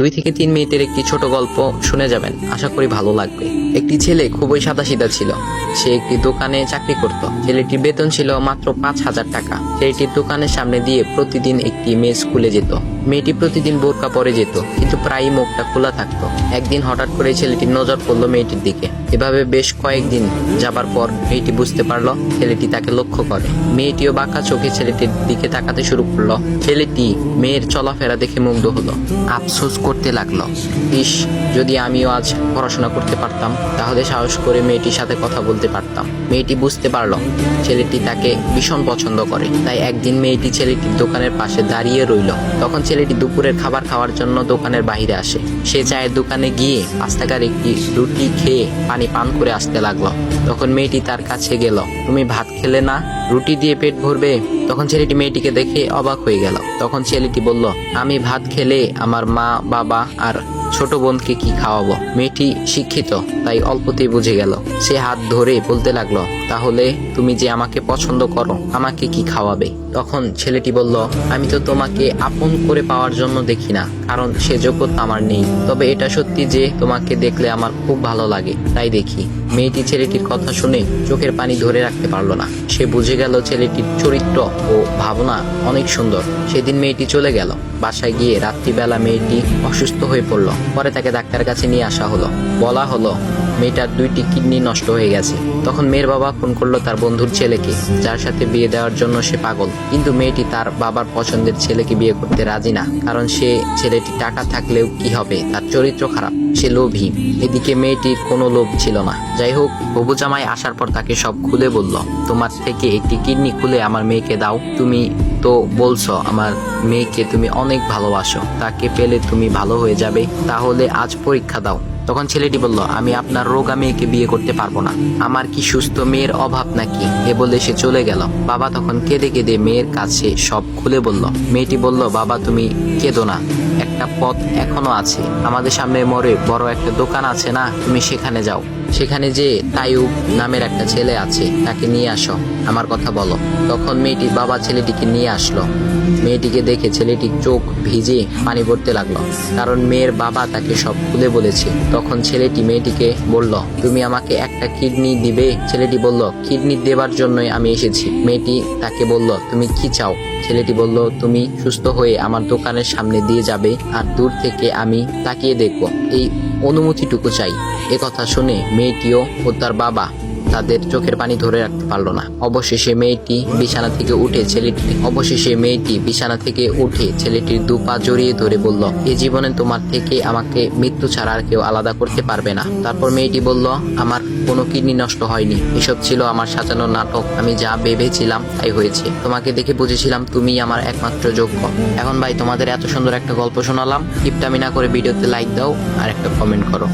2 থেকে 3 মিনিটের একটি ছোট গল্প শুনে যাবেন, আশা করি ভালো লাগবে। একটি ছেলে খুবই সাদাসিধা ছিল। সে একটি দোকানে চাকরি করত। ছেলেটির বেতন ছিল মাত্র 5,000 টাকা। ছেলেটির দোকানের সামনে দিয়ে প্রতিদিন একটি মেয়ে স্কুলে যেত। মেয়েটি প্রতিদিন বোরকা পরে যেত, কিন্তু প্রায়ই মুখটা খোলা থাকতো। একদিন হঠাৎ করে ছেলেটির নজর পড়লো মেয়েটির দিকে। এভাবে বেশ কয়েকদিন যাবার পর মেয়েটি বুঝতে পারলো ছেলেটি তাকে লক্ষ্য করে। মেয়েটিও বাঁকা চোখে ছেলেটির দিকে তাকাতে শুরু করলো। ছেলেটি মেয়ের চলাফেরা দেখে মুগ্ধ হলো। আফসোস করতে লাগলো, ইস, যদি আমিও আজ পড়াশোনা করতে পারতাম, তাহলে সাহস করে মেয়েটির সাথে কথা বলতে পারতাম। মেয়েটি বুঝতে পারলো ছেলেটি তাকে ভীষণ পছন্দ করে। তাই একদিন মেয়েটি ছেলেটির দোকানের পাশে দাঁড়িয়ে রইল। তখন ছেলেটি দুপুরের খাবার খাওয়ার জন্য দোকানের বাইরে আসে। সে চায়ের দোকানে গিয়ে 5 টাকার একটি রুটি খেয়ে পানি পান করে আসতে লাগলো। তখন মেয়েটি তার কাছে গেল। তুমি ভাত খেলে না, রুটি দিয়ে পেট ভরবে? তখন ছেলেটি মেয়েটিকে দেখে অবাক হয়ে গেল। তখন ছেলেটি বলল, আমি ভাত খেলে আমার মা, বাবা আর ছোট বোনকে কি খাওয়াবো? মেয়েটি শিক্ষিত, তাই অল্পতেই বুঝে গেল। সে হাত ধরে বলতে লাগলো, তাহলে তুমি যে আমাকে পছন্দ করো, আমাকে কি খাওয়াবে? তখন ছেলেটি বলল, আমি তো তোমাকে আপন করে পাওয়ার জন্য দেখি না, কারণ সে যোগ্যতা আমার নেই। তবে এটা সত্যি যে তোমাকে দেখলে আমার খুব ভালো লাগে, তাই দেখি। মেয়েটি ছেলেটির কথা শুনে চোখের পানি ধরে রাখতে পারলো না। সে বুঝে গেল ছেলেটির চরিত্র ও ভাবনা অনেক সুন্দর। সেদিন মেয়েটি চলে গেল। বাসায় গিয়ে রাত্রিবেলা মেয়েটি অসুস্থ হয়ে পড়ল। পরে তাকে ডাক্তারের কাছে নিয়ে আসা হলো। বলা হলো মেয়েটার 2টি কিডনি নষ্ট হয়ে গেছে। তখন মেয়ের বাবা ফোন করলো তার বন্ধুর ছেলেকে, যার সাথে বিয়ে দেওয়ার জন্য সে পাগল। কিন্তু মেয়েটি তার বাবার পছন্দের ছেলেকে বিয়ে করতে রাজি না, কারণ সে ছেলেটি টাকা থাকলেও কি হবে, তার চরিত্র খারাপ, সে লোভী। এদিকে মেয়েটির কোনো লোভ ছিল না। যাই হোক, হবু জামাই আসার পর তাকে সব খুলে বলল, তোমার থেকে একটি কিডনি খুলে আমার মেয়েকে দাও। তুমি তো বলছো আমার মেয়েকে তুমি অনেক ভালোবাসো, তাকে পেলে তুমি ভালো হয়ে যাবে, তাহলে আজ পরীক্ষা দাও। তখন ছেলেটি বলল, আমি আপনার রোগা মেয়েকে বিয়ে করতে পারবো না, আমার কি সুস্থ মেয়ের অভাব নাকি? এ বলে সে চলে গেল। বাবা তখন কেঁদে কেঁদে মেয়ের কাছে সব খুলে বলল। মেয়েটি বলল, বাবা তুমি কেঁদো না, একটা পথ এখনো আছে। আমাদের সামনে মোড়ে বড় একটা দোকান আছে না, তুমি সেখানে যাও। সেখানে যে তাইয়ুব নামের একটা ছেলে আছে, তাকে নিয়ে আসো, আমার কথা বলো। তখন মেয়েটির বাবা ছেলেটিকে নিয়ে আসলো। মেয়েটিকে দেখে ছেলেটির চোখ ভিজে পানি পড়তে লাগলো, কারণ মেয়ের বাবা তাকে সব খুলে বলেছে। তখন ছেলেটি মেয়েটিকে বলল, তুমি আমাকে একটা কিডনি দিবে? ছেলেটি বলল, কিডনি দেবার জন্যই আমি এসেছি। মেয়েটি তাকে বলল, তুমি কি চাও? ছেলেটি বলল, তুমি সুস্থ হয়ে আমার দোকানের সামনে দিয়ে যাবে, আর দূর থেকে আমি তাকিয়ে দেখব, এই অনুমতিটুকু চাই। কথা শুনে মেয়েটিও ও তার বাবা তাদের চোখের পানি ধরে রাখতে পারলো না। অবশেষে মেয়েটি বিছানা থেকে উঠে ছেলেটির 2 পা জড়িয়ে ধরে বলল, এ জীবনে তোমার থেকে আমাকে মৃত্যু ছাড়া আর কেউ আলাদা করতে পারবে না। তারপর মেয়েটি বলল, আমার কোনো কিডনি নষ্ট হয়নি, এসব ছিল আমার সাজানো নাটক। আমি যা ভেবেছিলাম তাই হয়েছে। তোমাকে দেখে বুঝেছিলাম তুমি আমার একমাত্র যোগ্য। এখন ভাই, তোমাদের এত সুন্দর একটা গল্প শোনালাম, কিপটামি না করে ভিডিওতে লাইক দাও আর একটা কমেন্ট করো।